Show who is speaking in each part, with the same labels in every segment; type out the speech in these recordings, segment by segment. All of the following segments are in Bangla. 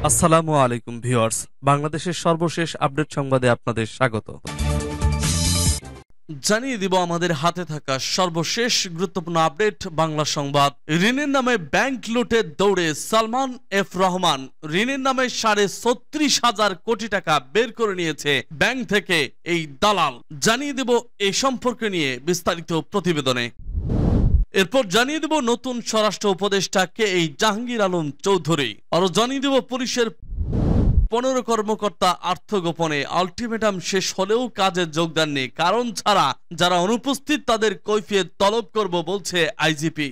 Speaker 1: আসসালামু আলাইকুম ভিউয়ার্স, বাংলাদেশের সর্বশেষ আপডেট সংবাদে আপনাদের স্বাগত। জানিয়ে দিব আমাদের হাতে থাকা সর্বশেষ গুরুত্বপূর্ণ আপডেট বাংলা সংবাদ। ঋণের নামে ব্যাংক লুটের দৌড়ে সালমান এফ রহমান। ঋণের নামে ৩৬,০০০ কোটি টাকা বের করে নিয়েছে ব্যাংক থেকে এই দালাল। জানিয়ে দেব এই সম্পর্কে নিয়ে বিস্তারিত প্রতিবেদনে। এরপর জানিয়ে দেব নতুন স্বরাষ্ট্র উপদেষ্টা কে এই জাহাঙ্গীর আলম চৌধুরী। আরো জানিয়ে দেব পুলিশের ১৫ কর্মকর্তা আত্মগোপনে। আলটিমেটাম শেষ হলেও কাজে যোগ দেননি, কারণ ছাড়া যারা অনুপস্থিত তাদের কৈফিয়ত তলব করব বলছে আইজিপি।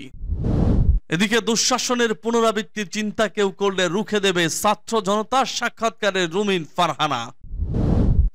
Speaker 1: এদিকে দুঃশাসনের পুনরাবৃত্তির চিন্তা কেউ করলে রুখে দেবে ছাত্র জনতা। সাক্ষাৎকারে রুমিন ফারহানা।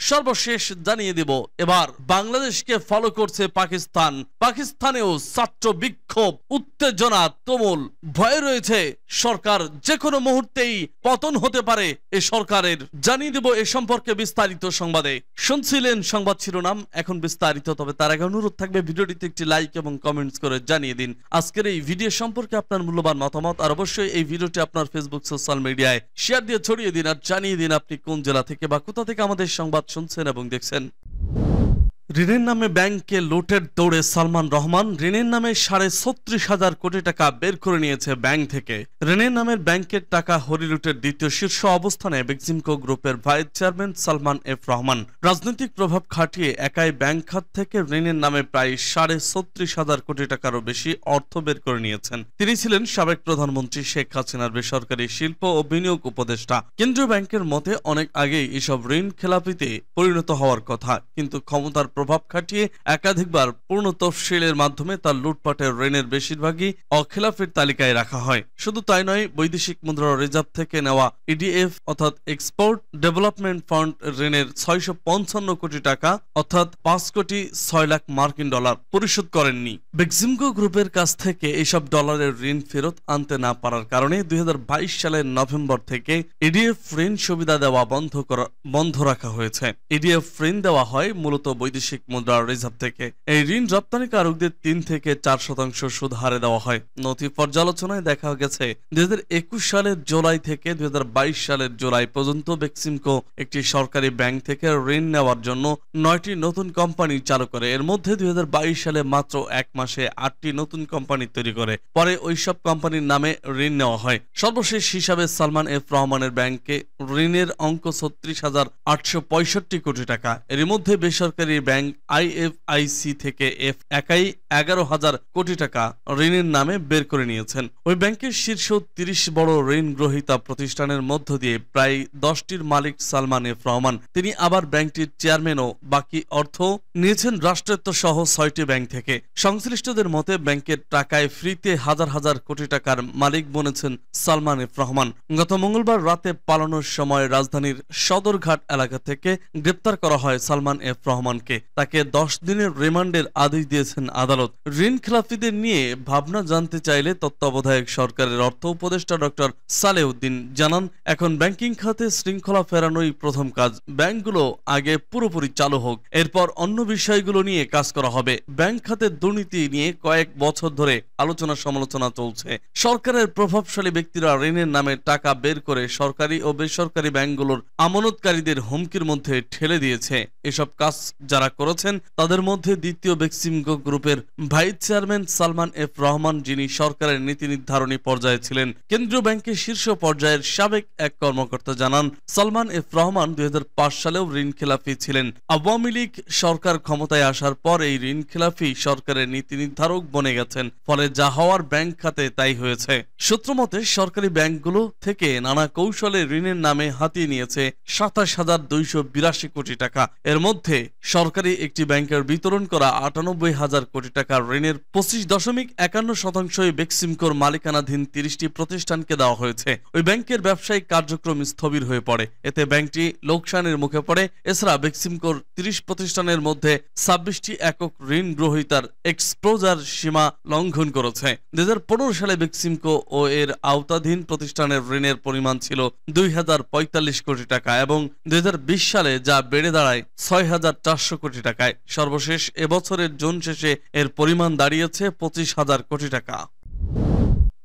Speaker 1: সর্বশেষ জানিয়ে দেব এবার বাংলাদেশকে ফলো করছে পাকিস্তান। পাকিস্তানেও ছাত্র বিক্ষোভ, উত্তেজনা তুমুল। ভয় রয়েছে সরকার যে কোনো মুহূর্তেই পতন হতে পারে এ সরকারের। জানিয়ে দেব এ সম্পর্কে বিস্তারিত সংবাদে। শুনছিলেন সংবাদ শিরোনাম, এখন বিস্তারিত। তবে তার আগে অনুরোধ থাকবে ভিডিওটিতে একটি লাইক এবং কমেন্টস করে জানিয়ে দিন আজকের এই ভিডিও সম্পর্কে আপনার মূল্যবান মতামত। আর অবশ্যই এই ভিডিওটি আপনার ফেসবুক সোশ্যাল মিডিয়ায় শেয়ার দিয়ে ছড়িয়ে দিন আর জানিয়ে দিন আপনি কোন জেলা থেকে বা কোথা থেকে আমাদের সংবাদ শুনছেন এবং দেখছেন। ঋণের নামে ব্যাংকে লুটের দৌড়ে সালমান রহমান। ঋণের নামে ৩৬,০০০ কোটি টাকা বের করে নিয়েছে ব্যাংক থেকে। ঋণের নামের ব্যাংকের টাকা হরিলুটের দ্বিতীয় শীর্ষ অবস্থানে বেক্সিমকো গ্রুপের vice chairman Salman F Rahman. রাজনৈতিক প্রভাব খাটিয়ে একাই ব্যাংক খাত থেকে ঋণের নামে প্রায় ৩৬,০০০ কোটি টাকারও বেশি অর্থ বের করে নিয়েছেন। তিনি ছিলেন সাবেক প্রধানমন্ত্রী শেখ হাসিনার বেসরকারি শিল্প ও বিনিয়োগ উপদেষ্টা। কেন্দ্রীয় ব্যাংকের মতে অনেক আগেই এসব ঋণ খেলাপিতে পরিণত হওয়ার কথা, কিন্তু ক্ষমতার প্রভাব খাটিয়ে একাধিকবার পূর্ণ তফসিলের মাধ্যমে তার লুটপাটের ঋণের বেশিরভাগই অখিলাফের তালিকায় রাখা হয়। শুধু তাই নয়, বৈদেশিক মুদ্রা রিজার্ভ থেকে নেওয়া ইডিএফ অর্থাৎ এক্সপোর্ট ডেভেলপমেন্ট ফান্ড ঋণের ৬৫৫ কোটি টাকা অর্থাৎ ৫,৬০,০০,০০০ মার্কিন ডলার পরিশোধ করেননি। বেক্সিমকো গ্রুপের কাছ থেকে এসব ডলারের ঋণ ফেরত আনতে না পারার কারণে ২০২২ সালের নভেম্বর থেকে ইডিএফ ঋণ সুবিধা দেওয়া বন্ধ রাখা হয়েছে। ইডিএফ ঋণ দেওয়া হয় মূলত বৈদেশিক মুদ্রা রিজার্ভ থেকে। এই ঋণ রপ্তানিকারকদের ৩ থেকে ৪% সুদ হারে দেওয়া হয়। নথি পর্যালোচনায় দেখা গেছে ২০২১ সালের জুলাই থেকে ২০২২ সালের জুলাই পর্যন্ত বেক্সিমকো একটি সরকারি ব্যাংক থেকে ঋণ নেওয়ার জন্য ৯টি নতুন কোম্পানি চালু করে। এর মধ্যে ২০২২ সালে মাত্র ১ মাসে ৮টি নতুন কোম্পানি তৈরি করে। পরে ওইসব কোম্পানির নামে ঋণ নেওয়া হয়। সর্বশেষ হিসাবে সালমান এফ রহমানের ব্যাংকে ঋণের অঙ্ক ৩৬,৮৬৫ কোটি টাকা। এর মধ্যে বেসরকারি ব্যাংক আইএফআইসি থেকে একাই ১১,০০০ কোটি টাকা ঋণের নামে বের করে নিয়েছেন। ওই ব্যাংকের শীর্ষ ৩০ বড় ঋণ গ্রহীতা প্রতিষ্ঠানের মধ্য দিয়ে প্রায় ১০টির মালিক সালমান এফ রহমান। তিনি আবার ব্যাংকটির চেয়ারম্যানও। বাকি অর্থ নিয়েছেন রাষ্ট্রায়ত্ত সহ ৬টি ব্যাংক থেকে। সংশ্লিষ্টদের মতে ব্যাংকের টাকায় ফ্রিতে হাজার হাজার কোটি টাকার মালিক বনেছেন সালমান এফ রহমান। গত মঙ্গলবার রাতে পালানোর সময় রাজধানীর সদরঘাট এলাকা থেকে গ্রেপ্তার করা হয় সালমান এফ রহমানকে। তাকে ১০ দিনের রিমান্ডের আদেশ দিয়েছেন আদালত। ঋণ খেলাপিদের নিয়ে ভাবনা জানতে চাইলে তত্ত্বাবধায়ক সরকারের অর্থ উপদেষ্টা ডক্টর সালেউদ্দিন জানান, এখন ব্যাংকিং খাতে শৃঙ্খলা ফেরানোই প্রথম কাজ। ব্যাংকগুলো আগে পুরোপুরি চালু হোক, এরপর অন্য বিষয়গুলো নিয়ে কাজ করা হবে। ব্যাংক খাতের দুর্নীতি নিয়ে কয়েক বছর ধরে আলোচনা সমালোচনা চলছে। সরকারের প্রভাবশালী ব্যক্তিরা ঋণের নামে টাকা বের করে সরকারি ও বেসরকারি ব্যাংকগুলোর আমানতকারীদের হুমকির মধ্যে ঠেলে দিয়েছে। এসব কাজ যারা করেছেন তাদের মধ্যে দ্বিতীয় বেক্সিমকো গ্রুপের vice chairman Salman F Rahman, যিনি সরকারের নীতি নির্ধারণী পর্যায়ে ছিলেন। কেন্দ্রীয় ব্যাংকের শীর্ষ পর্যায়ের সাবেক এক কর্মকর্তা জানান, সালমান এফ রহমান ২০০৫ সালেও ঋণ খেলাপি ছিলেন। আওয়ামী লীগ সরকার ক্ষমতায় আসার পর এই ঋণ খেলাপি সরকারের নীতি নির্ধারক বনে গেছেন। ফলে যা হওয়ার ব্যাংক খাতে তাই হয়েছে। সূত্রমতে সরকারি ব্যাংকগুলো থেকে নানা কৌশলে ঋণের নামে হাতিয়ে নিয়েছে ২৭,২৮২ কোটি টাকা। এর মধ্যে সরকারি একটি ব্যাংকের বিতরণ করা ৯৮,০০০ কোটি টাকার ঋণের ২৫.৫১% বেক্সিমকোর মালিকানাধীন ৩০টি প্রতিষ্ঠানকে দেওয়া হয়েছে। ওই ব্যাংকের ব্যবসায়িক কার্যক্রম স্থবির হয়ে পড়ে। এতে ব্যাংকটি লোকসানের মুখে পড়ে। এছাড়া বেক্সিমকোর ৩০ প্রতিষ্ঠানের মধ্যে ২৬টি একক ঋণ গ্রহীতার এক্সপোজার সীমা লঙ্ঘন করেছে। ২০১৫ সালে বেক্সিমকো ও এর আওতাধীন প্রতিষ্ঠানের ঋণের পরিমাণ ছিল ২,০৪৫ কোটি টাকা এবং ২০২০ সালে যা বেড়ে দাঁড়ায় ৬,৪০০ কোটি টাকায়। সর্বশেষ এবছরের জুন শেষে এর পরিমাণ দাঁড়িয়েছে ২৫,০০০ কোটি টাকা।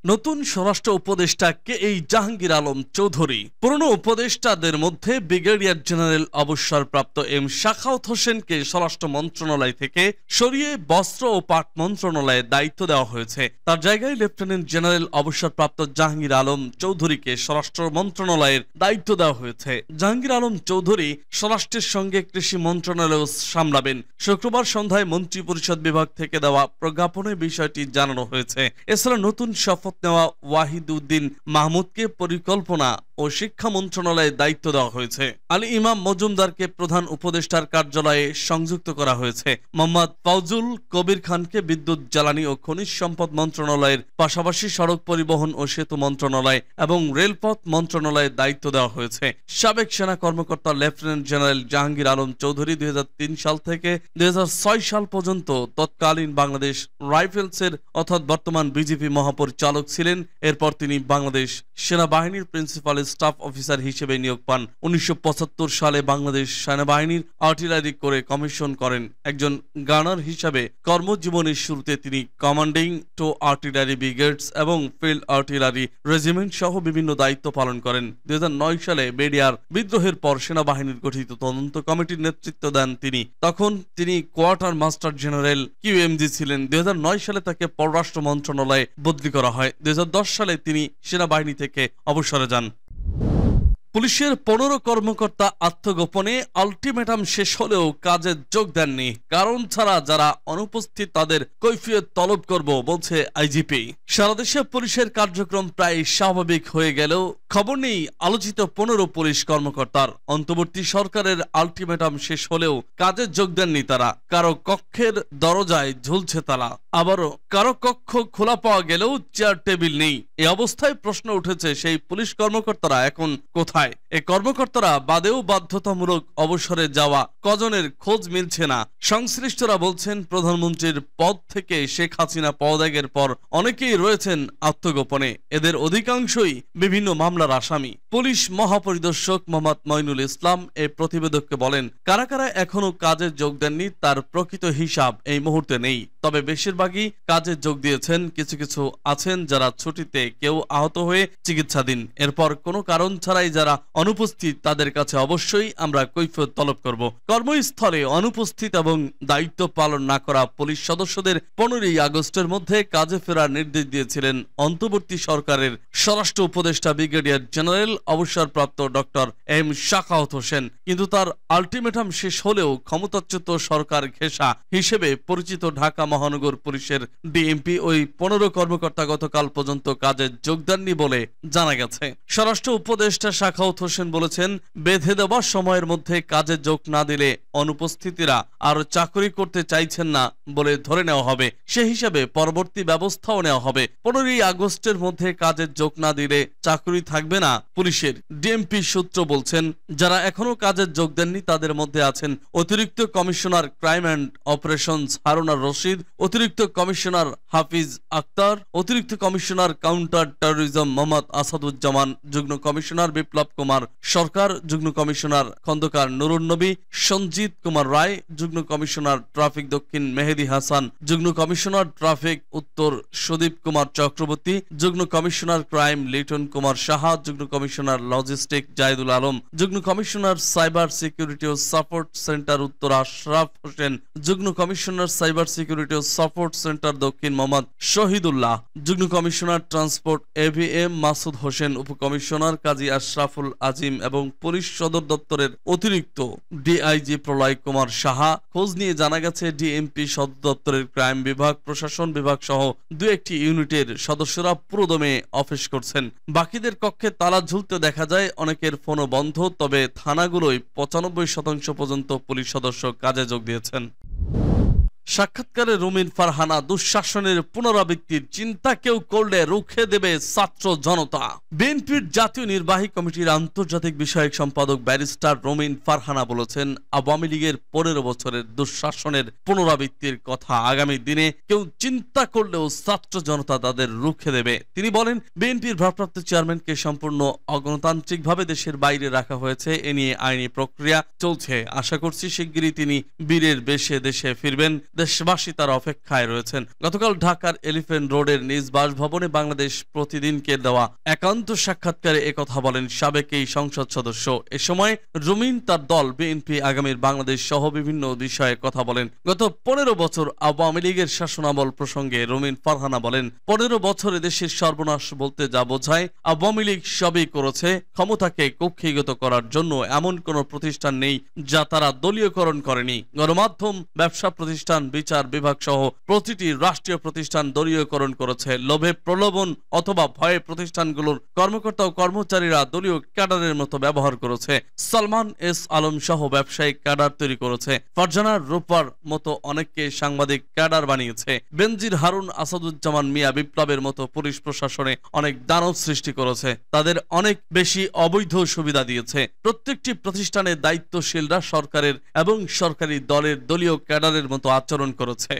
Speaker 1: নতুন স্বরাষ্ট্র উপদেষ্টা কে এই জাহাঙ্গীর আলম চৌধুরী। পুরনো উপদেষ্টাদের মধ্যে ব্রিগেডিয়ার জেনারেল অবসরপ্রাপ্ত এম শাখাওয়াত হোসেনকে স্বরাষ্ট্র মন্ত্রণালয় থেকে সরিয়ে বস্ত্র ও পাট মন্ত্রণালয়ে দায়িত্ব দেওয়া হয়েছে। তার জায়গায় লেফটেন্যান্ট জেনারেল অবসরপ্রাপ্ত জাহাঙ্গীর আলম চৌধুরীকে স্বরাষ্ট্র মন্ত্রণালয়ের দায়িত্ব দেওয়া হয়েছে। জাহাঙ্গীর আলম চৌধুরী স্বরাষ্ট্রের সঙ্গে কৃষি মন্ত্রণালয় সামলাবেন। শুক্রবার সন্ধ্যায় মন্ত্রিপরিষদ বিভাগ থেকে দেওয়া প্রজ্ঞাপনে বিষয়টি জানানো হয়েছে। এছাড়া নতুন শপথ নেওয়া ওয়াহিদউদ্দিন মাহমুদকে পরিকল্পনা ও শিক্ষা মন্ত্রণালয়ে দায়িত্ব দেওয়া হয়েছে। আলী ইমাম মজুমদারকে প্রধান উপদেষ্টার কার্যালয়ে সংযুক্ত করা হয়েছে। মোহাম্মদ ফাউজুল কবির খানকে বিদ্যুৎ, জ্বালানি ও খনিজ সম্পদ মন্ত্রণালয়ের পাশাপাশি সড়ক পরিবহন ও সেতু মন্ত্রণালয় এবং রেলপথ মন্ত্রণালয়ে দায়িত্ব দেওয়া হয়েছে। সাবেক সেনা কর্মকর্তা লেফটেন্যান্ট জেনারেল জাহাঙ্গীর আলম চৌধুরী 2003 সাল থেকে 2006 সাল পর্যন্ত তৎকালীন বাংলাদেশ রাইফেলসের অর্থাৎ বর্তমান বিজেপি মহাপরিচালক ছিলেন। এরপর তিনি বাংলাদেশ সেনাবাহিনীর প্রিন্সিপাল স্টাফ অফিসার হিসেবে নিয়োগ পান। 1975 সালে বাংলাদেশ সেনাবাহিনীর আর্টিলারি করে কমিশন করেন। একজন গানার হিসাবে কর্মজীবনের শুরুতে তিনি কমান্ডিং টু আর্টিলারি ব্রিগেডস এবং ফিল্ড আর্টিলারি রেজিমেন্ট সহ বিভিন্ন দায়িত্ব পালন করেন। 2009 সালে বেডিয়ার বিদ্রোহের পর সেনাবাহিনীর গঠিত তদন্ত কমিটির নেতৃত্ব দেন তিনি। তখন তিনি কোয়ার্টার মাস্টার জেনারেল কিউএমজি ছিলেন। 2009 সালে তাকে পররাষ্ট্র মন্ত্রণালয়ে বদলি করা হয়। 2010 সালে তিনি সেনাবাহিনী থেকে অবসরে যান। পুলিশের 15 কর্মকর্তা আত্মগোপনে আলটিমেটাম শেষ হলেও কাজে যোগ দেননি। কারণ ছাড়া যারা অনুপস্থিত তাদের কৈফিয়ত তলব করব বলছে আইজিপি। সারা দেশে পুলিশের কার্যক্রম প্রায় স্বাভাবিক হয়ে গেলেও খবর নেই আলোচিত 15 পুলিশ কর্মকর্তার। অন্তর্বর্তী সরকারের আলটিমেটাম শেষ হলেও কাজে যোগ দেননি তারা। কারো কক্ষের দরজায় ঝুলছে তালা, আবারও কারো কক্ষ খোলা পাওয়া গেলেও চেয়ার টেবিল নেই। এই অবস্থায় প্রশ্ন উঠেছে সেই পুলিশ কর্মকর্তারা এখন কোথায়? এই কর্মকর্তারা বাদেও বাধ্যতামূলক অবসরে যাওয়া কজনের খোঁজ মিলছে না। সংশ্লিষ্টরা বলছেন প্রধানমন্ত্রীর পদ থেকে শেখ হাসিনা পদত্যাগের পর অনেকেই রয়েছেন আত্মগোপনে। এদের অধিকাংশই বিভিন্ন মামলার আসামি। পুলিশ মহাপরিদর্শক মোহাম্মদ মইনুল ইসলাম এই প্রতিবেদককে বলেন, কারা কারা এখনো কাজে যোগ দেননি তার প্রকৃত হিসাব এই মুহূর্তে নেই। তবে বেশিরভাগই কাজে যোগ দিয়েছেন। কিছু কিছু আছেন যারা ছুটিতে, কেউ আহত হয়ে চিকিৎসাধীন। এরপর কোনো কারণ ছাড়াই যারা অনুপস্থিত তাদের কাছে অবশ্যই আমরা কৈফিয়ত তলব করব। কর্মস্থলে অনুপস্থিত এবং দায়িত্ব পালন না করা পুলিশ সদস্যদের 15 আগস্টের মধ্যে কাজে ফেরার নির্দেশ দিয়েছিলেন অন্তর্বর্তী সরকারের স্বরাষ্ট্র উপদেষ্টা ব্রিগেডিয়ার জেনারেল অবসরপ্রাপ্ত ডক্টর এম শাখাওয়াত হোসেন। কিন্তু তার আলটিমেটাম শেষ হলেও ক্ষমতাচ্যুত সরকার ঘেঁষা হিসেবে পরিচিত ঢাকা মহানগর পুলিশের ডিএমপি ওই 15 কর্মকর্তা গতকাল পর্যন্ত কাজে যোগ দেননি বলে জানা গেছে। স্বরাষ্ট্র উপদেষ্টা শাখাওয়াত হোসেন বলেছেন, বেঁধে দেওয়া সময়ের মধ্যে কাজে যোগ না দিলে অনুপস্থিতিরা আর চাকরি করতে চাইছেন না বলে ধরে নেওয়া হবে। সে হিসাবে পরবর্তী ব্যবস্থাও নেওয়া হবে। 15 আগস্টের মধ্যে কাজে যোগ না দিলে চাকরি থাকবে না পুলিশের। ডিএমপি সূত্র বলছেন, যারা এখনো কাজে যোগ দেননি তাদের মধ্যে আছেন অতিরিক্ত commissioner crime and operations হারুনার Rashid, অতিরিক্ত কমিশনার হাফিজ আক্তার, অতিরিক্ত commissioner counter terrorism Mohammad Asaduzzaman, যুগ্ম কমিশনার বিপ্লব কুমার সরকার, যুগ্ম কমিশনার খন্দকার নুরুন নবী, সঞ্জিত কুমার রায়, যুগ্ম কমিশনার ট্রাফিক দক্ষিণ মেহেদি হাসান, যুগ্ম কমিশনার ট্রাফিক উত্তর সুদীপ কুমার চক্রবর্তী, যুগ্ম কমিশনার ক্রাইম লিটন কুমার সাহা, যুগ্ম কমিশনার লজিস্টিক জাহিদুল আলম, যুগ্ম কমিশনার সাইবার সিকিউরিটি ও সাপোর্ট সেন্টার উত্তর আশরাফ হোসেন, যুগ্ম কমিশনার সাইবার সিকিউরিটি ও সাপোর্ট সেন্টার দক্ষিণ মোহাম্মদ শহীদুল্লাহ, যুগ্ম commissioner transport AVM Masud Hossain, উপকমিশনার কাজী আশরাফুল আজিম এবং পুলিশ সদর দপ্তরের অতিরিক্ত ডিআইজি প্রলয় কুমার সাহা। খোঁজ নিয়ে জানা গেছে ডিএমপি সদর দপ্তরের ক্রাইম বিভাগ, প্রশাসন বিভাগ সহ 2-1টি ইউনিটের সদস্যরা পুরোদমে অফিস করছেন। বাকিদের কক্ষে তালা ঝুলতে দেখা যায়, অনেকের ফোনও বন্ধ। তবে থানাগুলোয় 95% পর্যন্ত পুলিশ সদস্য কাজে যোগ দিয়েছেন। সাক্ষাৎকারে রুমিন ফারহানা, দুঃশাসনের পুনরাবৃত্তির চিন্তা কেউ করলে রুখে দেবে ছাত্র জনতা। বিএনপির জাতীয় নির্বাহী কমিটির আন্তর্জাতিক বিষয়ক সম্পাদক ব্যারিস্টার রুমিন ফারহানা বলেছেন, আওয়ামী লীগের 15 বছরের দুঃশাসনের পুনরাবৃত্তির কথা আগামী দিনে কেউ চিন্তা করলেও ছাত্র জনতা তাদের রুখে দেবে। তিনি বলেন, বিএনপির ভারপ্রাপ্ত চেয়ারম্যানকে সম্পূর্ণ অগণতান্ত্রিকভাবে দেশের বাইরে রাখা হয়েছে। এ নিয়ে আইনি প্রক্রিয়া চলছে। আশা করছি শিগগিরই তিনি বীরের বেশে দেশে ফিরবেন। দেশবাসী তার অপেক্ষায় রয়েছেন। গতকাল ঢাকার এলিফ্যান্ট রোডের নিজ বাসভবনে বাংলাদেশ প্রতিদিনকে দেওয়া একান্ত সাক্ষাৎকারে একথা বলেন সাবেক এই সংসদ সদস্য। এ সময় রুমিন তার দল বিএনপি আগামীর বাংলাদেশ সহ বিভিন্ন বিষয়ে কথা বলেন। গত 15 বছর আওয়ামী লীগের শাসনামল প্রসঙ্গে রুমিন ফারহানা বলেন, 15 বছরে দেশের সর্বনাশ বলতে যা বোঝায় আওয়ামী লীগ সবই করেছে। ক্ষমতাকে কক্ষিগত করার জন্য এমন কোনো প্রতিষ্ঠান নেই যা তারা দলীয়করণ করেনি। গণমাধ্যম, ব্যবসা প্রতিষ্ঠান, বিচার বিভাগ সহ প্রতিটি রাষ্ট্রীয় প্রতিষ্ঠান দলীয়করণ করেছে। লোভে প্রলোভন অথবা ভয়ে প্রতিষ্ঠানগুলোর কর্মকর্তা ও কর্মচারীরা দলীয় ক্যাডারের মতো ব্যবহার করেছে। সালমান এস আলম সহ ব্যবসায়িক ক্যাডার তৈরি করেছে। ফারজানা রূপার মতো অনেককে সাংবাদিক ক্যাডার বানিয়েছে। বেনজির হারুন, আসাদুজ্জামান মিয়া বিপ্লবের মতো পুলিশ প্রশাসনে অনেক দানব সৃষ্টি করেছে। তাদের অনেক বেশি অবৈধ সুবিধা দিয়েছে। প্রত্যেকটি প্রতিষ্ঠানের দায়িত্বশীলরা সরকারের এবং সরকারি দলের দলীয় ক্যাডারের মতো আচরণ করেছে।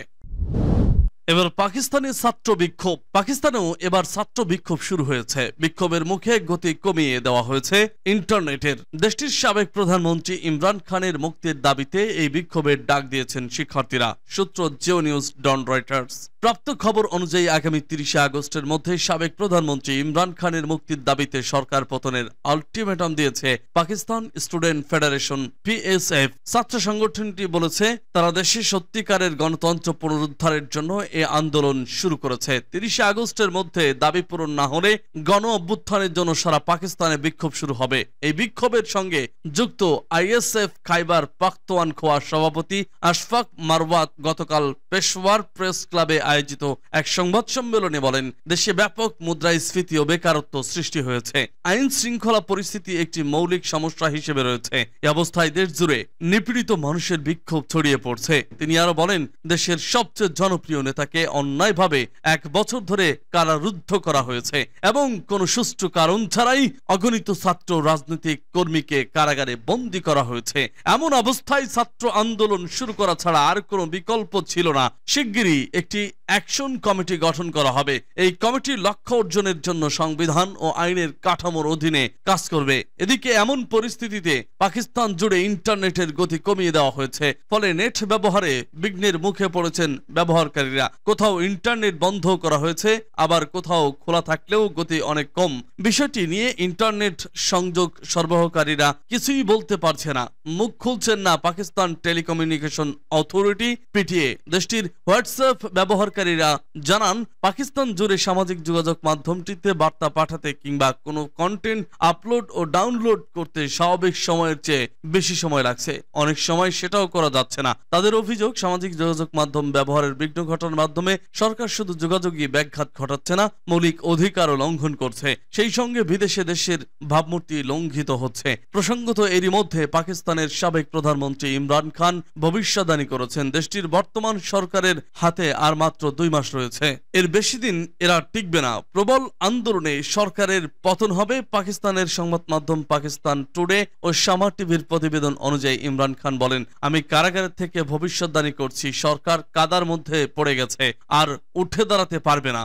Speaker 1: এবার পাকিস্তানের ছাত্র বিক্ষোভ। পাকিস্তানেও এবার ছাত্র বিক্ষোভ শুরু হয়েছে। বিক্ষোভের মুখে গতি কমিয়ে দেওয়া হয়েছে ইন্টারনেটের। দেশটির সাবেক প্রধানমন্ত্রী ইমরান খানের মুক্তির দাবিতে এই বিক্ষোভের ডাক দিয়েছেন শিক্ষার্থীরা। সূত্র জিও নিউজ, ডন রয়টার্স। প্রাপ্ত খবর অনুযায়ী আগামী 30 আগস্টের মধ্যে সাবেক প্রধানমন্ত্রী ইমরান খানের মুক্তির দাবিতে সরকার পতনের আলটিমেটাম দিয়েছে পাকিস্তান স্টুডেন্ট ফেডারেশন PSF। ছাত্র সংগঠনটি বলেছে তারা দেশে সত্যিকারের গণতন্ত্র পুনরুদ্ধারের জন্য এই আন্দোলন শুরু করেছে। 30 আগস্টের মধ্যে দাবি পূরণ না হলে গণ অভ্যুত্থানের জন্য সারা পাকিস্তানে বিক্ষোভ শুরু হবে। এই বিক্ষোভের সঙ্গে যুক্ত ISF খাইবার পাখতুনখোয়া সভাপতি আশফাক মারওয়াত গতকাল পেশওয়ার প্রেস ক্লাবে আয়োজিত এক সংবাদ সম্মেলনে বলেন, দেশে ব্যাপক মুদ্রাস্ফীতি ও বেকারত্ব সৃষ্টি হয়েছে। আইন শৃঙ্খলা পরিস্থিতি একটি মৌলিক সমস্যা হিসেবে রয়েছে। এই অবস্থায় দেশ জুড়ে নিপীড়িত মানুষের বিক্ষোভ ছড়িয়ে পড়ছে। তিনি আরো বলেন, দেশের সবচেয়ে জনপ্রিয় নেতাকে অন্যায়ভাবে 1 বছর ধরে কারারুদ্ধ করা হয়েছে এবং কোনো সুষ্ঠু কারণ ছাড়াই অগণিত ছাত্র রাজনৈতিক কর্মীকে কারাগারে বন্দী করা হয়েছে। এমন অবস্থায় ছাত্র আন্দোলন শুরু করা ছাড়া আর কোনো বিকল্প ছিল না। শিগগিরই একটি অ্যাকশন কমিটি গঠন করা হবে। এই কমিটি লক্ষ্য অর্জনের জন্য সংবিধান ও আইনের কাঠামোর অধীনে কাজ করবে। এদিকে এমন পরিস্থিতিতে পাকিস্তান জুড়ে ইন্টারনেটের গতি কমিয়ে দেওয়া হয়েছে। ফলে নেট ব্যবহারে বিঘ্নের মুখে পড়েছেন ব্যবহারকারীরা। কোথাও ইন্টারনেট বন্ধ করা হয়েছে, আবার কোথাও খোলা থাকলেও গতি অনেক কম। বিষয়টি নিয়ে ইন্টারনেট সংযোগ সরবরাহকারীরা কিছুই বলতে পারছে না, মুখ খুলছেন না পাকিস্তান টেলিকমিউনিকেশন অথরিটি PTA। দেশটির হোয়াটসঅ্যাপ ব্যবহারকারীরা জানান, পাকিস্তান জুড়ে সামাজিক যোগাযোগ মাধ্যমটিতে বার্তা পাঠাতে কিংবা কোনো কন্টেন্ট আপলোড ও ডাউনলোড করতে স্বাভাবিক সময়ের চেয়ে বেশি সময় লাগছে। অনেক সময় সেটাও করা যাচ্ছে না। তাদের অভিযোগ, সামাজিক যোগাযোগ মাধ্যম ব্যবহারের বিঘ্ন ঘটার মাধ্যমে সরকার শুধু যোগাযোগই ব্যাঘাত ঘটাচ্ছে না, মৌলিক অধিকারও লঙ্ঘন করছে। সেই সঙ্গে বিদেশে দেশের ভাবমূর্তি লঙ্ঘিত হচ্ছে। প্রসঙ্গত এরই মধ্যে পাকিস্তানের সাবেক প্রধানমন্ত্রী ইমরান খান ভবিষ্যদ্বাণী করেছেন, দেশটির বর্তমান সরকারের হাতে আর মাত্র 2 মাস রয়েছে। এর বেশি দিন এরা টিকবে না। প্রবল আন্দোলনে সরকারের পতন হবে। পাকিস্তানের সংবাদ মাধ্যম পাকিস্তান টুডে ও শামা টিভির প্রতিবেদন অনুযায়ী ইমরান খান বলেন, আমি কারাগারের থেকে ভবিষ্যদ্বাণী করছি, সরকার কাদার মধ্যে পড়ে গেছে, আর উঠে দাঁড়াতে পারবে না।